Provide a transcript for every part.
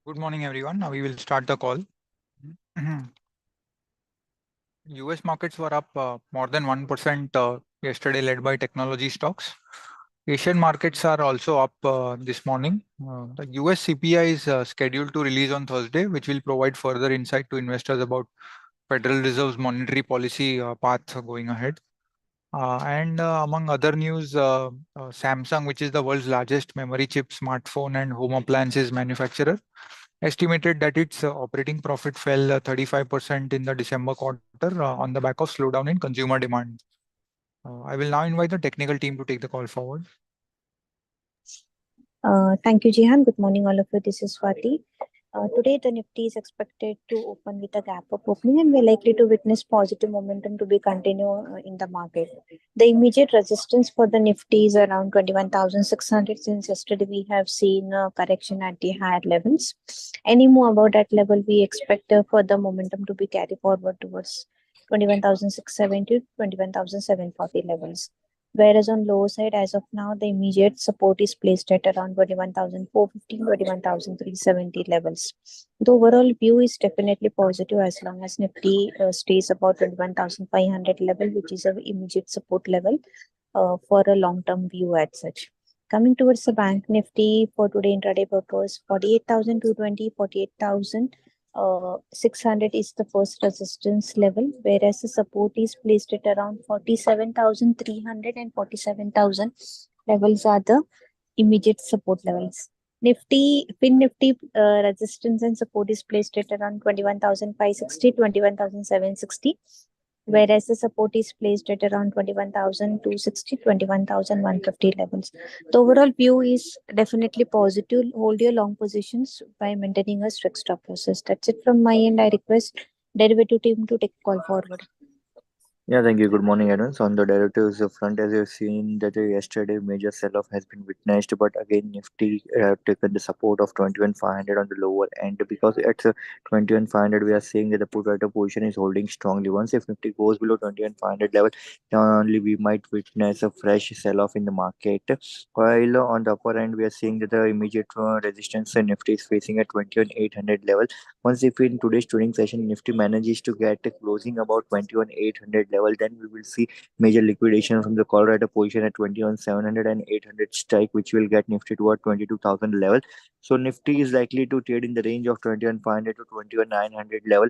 Good morning, everyone. Now we will start the call. US markets were up more than 1% yesterday, led by technology stocks. Asian markets are also up this morning. The US CPI is scheduled to release on Thursday, which will provide further insight to investors about Federal Reserve's monetary policy path going ahead. And among other news, Samsung, which is the world's largest memory chip, smartphone, and home appliances manufacturer, estimated that its operating profit fell 35% in the December quarter on the back of slowdown in consumer demand. I will now invite the technical team to take the call forward. Thank you, Jihan. Good morning, all of you. This is Swati. Today, the Nifty is expected to open with a gap up opening, and we're likely to witness positive momentum to be continued in the market. The immediate resistance for the Nifty is around 21,600. Since yesterday, we have seen a correction at the higher levels. Any move about that level, we expect further momentum to be carried forward towards 21,670 to 21,740 levels. Whereas on lower side, as of now, the immediate support is placed at around 21,450, 21,370 levels. The overall view is definitely positive as long as Nifty stays about 21,500 level, which is an immediate support level for a long-term view as such. Coming towards the bank Nifty for today intraday purpose, 48,220, 48,600 is the first resistance level, whereas the support is placed at around 47,300 and 47,000 levels are the immediate support levels. Nifty resistance and support is placed at around 21,560, 21,760, whereas the support is placed at around 21,260, 21,150 levels. The overall view is definitely positive. Hold your long positions by maintaining a strict stop process. That's it from my end. I request derivative team to take call forward. Yeah, thank you. Good morning, Advance. On the derivatives front, as you've seen that yesterday major sell-off has been witnessed, but again Nifty have taken the support of 21,500 on the lower end because at 21,500 we are seeing that the put writer position is holding strongly. Once if Nifty goes below 21,500 level, then only we might witness a fresh sell-off in the market. While on the upper end we are seeing that the immediate resistance Nifty is facing at 21,800 level. Once if in today's trading session Nifty manages to get a closing about 21,800 level, then we will see major liquidation from the call writer position at 21,700 and 800 strike, which will get Nifty toward 22,000 level. So Nifty is likely to trade in the range of 21,500 to 21,900 level.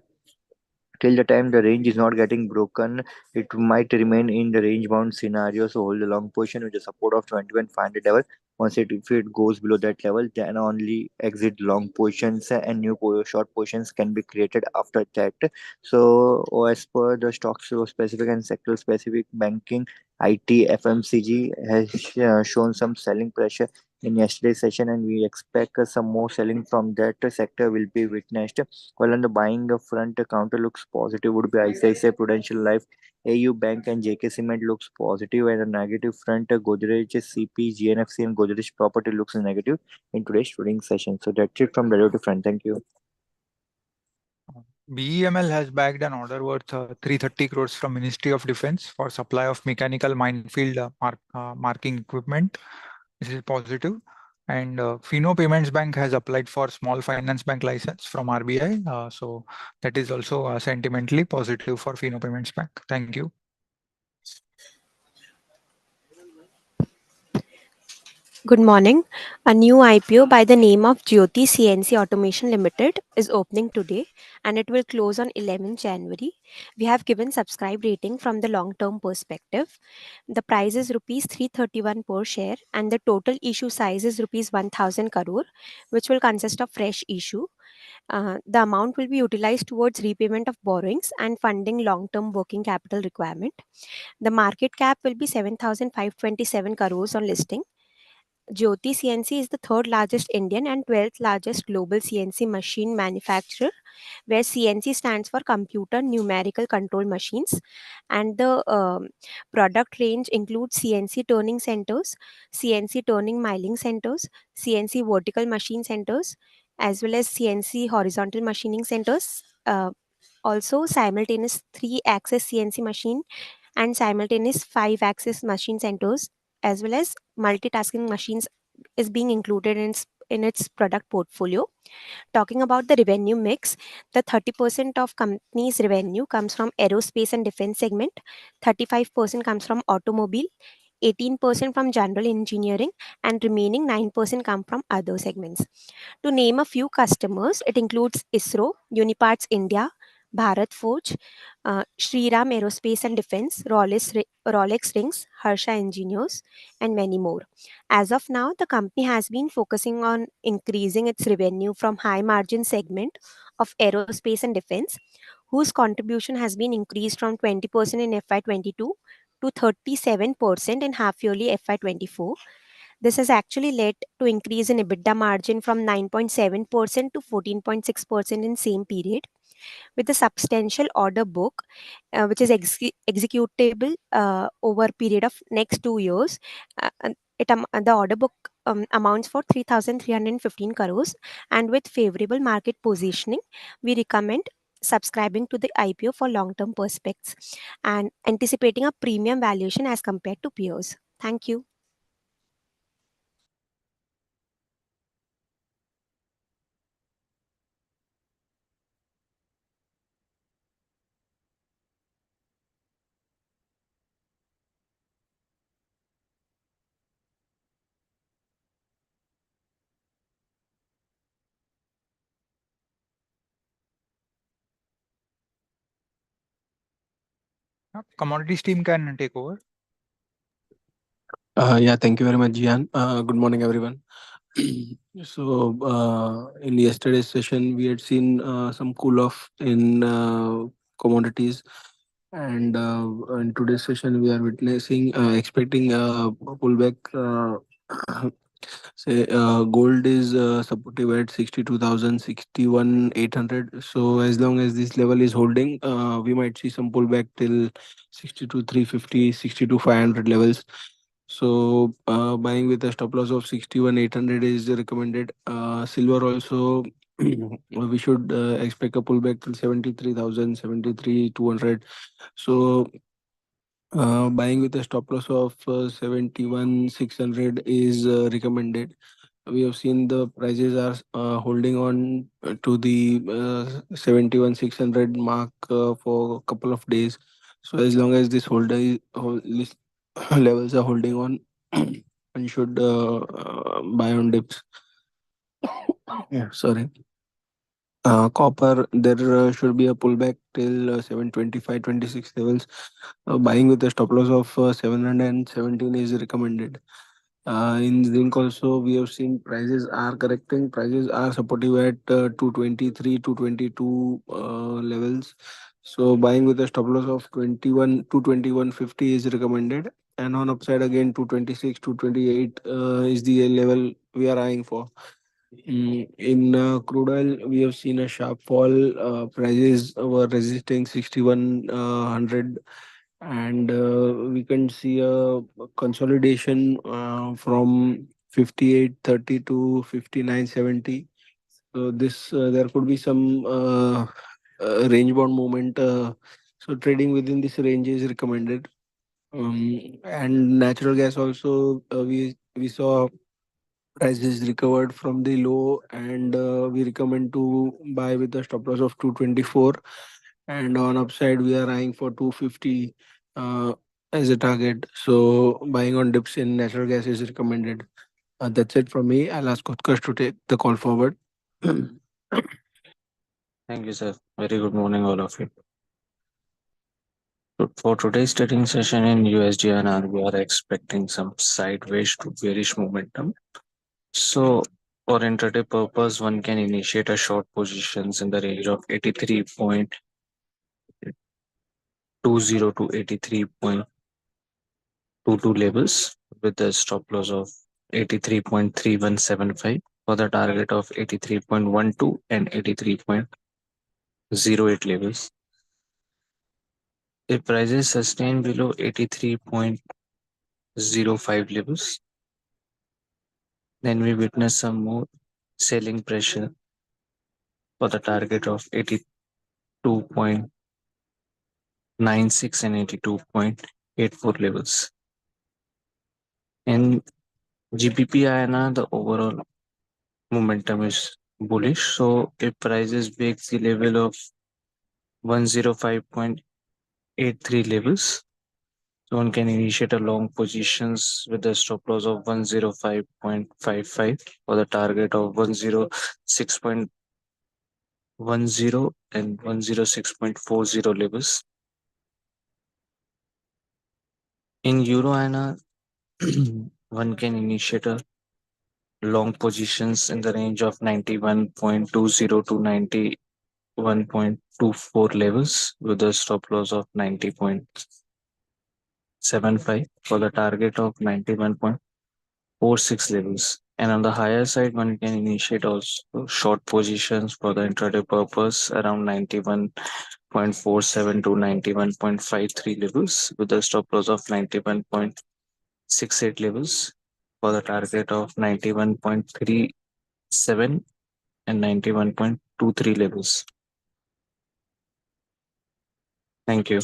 Till the time the range is not getting broken, it might remain in the range bound scenario. So hold a long position with the support of 21,500 level. Once if it goes below that level, then only exit long positions and new short positions can be created after that. So as per the stocks specific and sector specific, banking, IT, FMCG has shown some selling pressure in yesterday's session, and we expect some more selling from that sector will be witnessed. While on the buying front, counter looks positive would be ICICI Prudential Life, AU Bank and JK Cement looks positive, and the negative front, Godrej CP, GNFC and Godrej Property looks negative in today's trading session. So that's it from the derivative front. Thank you. BEML has bagged an order worth 330 crores from Ministry of Defense for supply of mechanical minefield marking equipment. This is positive. And Fino Payments Bank has applied for small finance bank license from RBI. So that is also sentimentally positive for Fino Payments Bank. Thank you. Good morning. A new IPO by the name of Jyoti CNC Automation Limited is opening today and it will close on 11 January. We have given subscribe rating from the long-term perspective. The price is rupees 331 per share and the total issue size is rupees 1000 crore, which will consist of fresh issue. The amount will be utilized towards repayment of borrowings and funding long-term working capital requirement. The market cap will be 7,527 crores on listing. Jyoti CNC is the third largest Indian and 12th largest global CNC machine manufacturer, where CNC stands for Computer Numerical Control Machines. And the product range includes CNC turning centers, CNC turning milling centers, CNC vertical machine centers, as well as CNC horizontal machining centers. Also, simultaneous 3-axis CNC machine and simultaneous 5-axis machine centers, as well as multitasking machines is being included in its in its product portfolio. Talking about the revenue mix, the 30% of company's revenue comes from aerospace and defense segment, 35% comes from automobile, 18% from general engineering, and remaining 9% come from other segments. To name a few customers, it includes ISRO, Uniparts India, Bharat Forge, Shriram Aerospace and Defense, Rolex Rings, Harsha Engineers, and many more. As of now, the company has been focusing on increasing its revenue from high margin segment of aerospace and defense, whose contribution has been increased from 20% in FY22 to 37% in half yearly FY24. This has actually led to increase in EBITDA margin from 9.7% to 14.6% in same period. With a substantial order book, which is executable over a period of next 2 years, the order book amounts for 3,315 crores, and with favorable market positioning, we recommend subscribing to the IPO for long-term prospects and anticipating a premium valuation as compared to peers. Thank you. Commodities team can take over. Yeah, thank you very much, Jian. Good morning, everyone. In yesterday's session, we had seen some cool off in commodities, and in today's session, we are witnessing, expecting a pullback. Gold is supportive at 62,000, 61,800. So as long as this level is holding, we might see some pullback till 62,350, 62,500 levels. So buying with a stop loss of 61,800 is recommended. Silver also, we should expect a pullback till 73,000, 73,200. So buying with a stop loss of 71,600 is recommended. We have seen the prices are holding on to the 71,600 mark for a couple of days. So as long as this levels are holding on, and should buy on dips. Yeah, sorry. Copper, there should be a pullback till 725, 26 levels. Buying with a stop loss of 717 is recommended. In zinc also, we have seen prices are correcting. Prices are supportive at 223, 222 levels. So buying with a stop loss of 21, 221.50 is recommended. And on upside again, 226, 228 is the level we are eyeing for. In crude oil, we have seen a sharp fall. Prices were resisting 6100, and we can see a consolidation from 58.30 to 59.70. So this there could be some range bound movement. So trading within this range is recommended. And natural gas also, we saw prices recovered from the low, and we recommend to buy with a stop loss of 224, and on upside we are eyeing for 250 as a target. So buying on dips in natural gas is recommended. That's it from me. I'll ask Utkarsh to take the call forward. Thank you, sir. Very good morning, all of you. For today's trading session in USD we are expecting some sideways to bearish momentum. So, for intraday purpose, one can initiate a short positions in the range of 83.20 to 83.22 levels with a stop loss of 83.3175 for the target of 83.12 and 83.08 levels. If prices sustain below 83.05 levels, then we witness some more selling pressure for the target of 82.96 and 82.84 levels. In GBP INR, the overall momentum is bullish. So if prices breaks the level of 105.83 levels, so one can initiate a long positions with a stop loss of 105.55 for the target of 106.10 and 106.40 levels. In Euro INR, one can initiate a long positions in the range of 91.20 to 91.24 levels with a stop loss of 90.75 for the target of 91.46 levels. And on the higher side, one can initiate also short positions for the intraday purpose around 91.47 to 91.53 levels with a stop loss of 91.68 levels for the target of 91.37 and 91.23 levels. Thank you.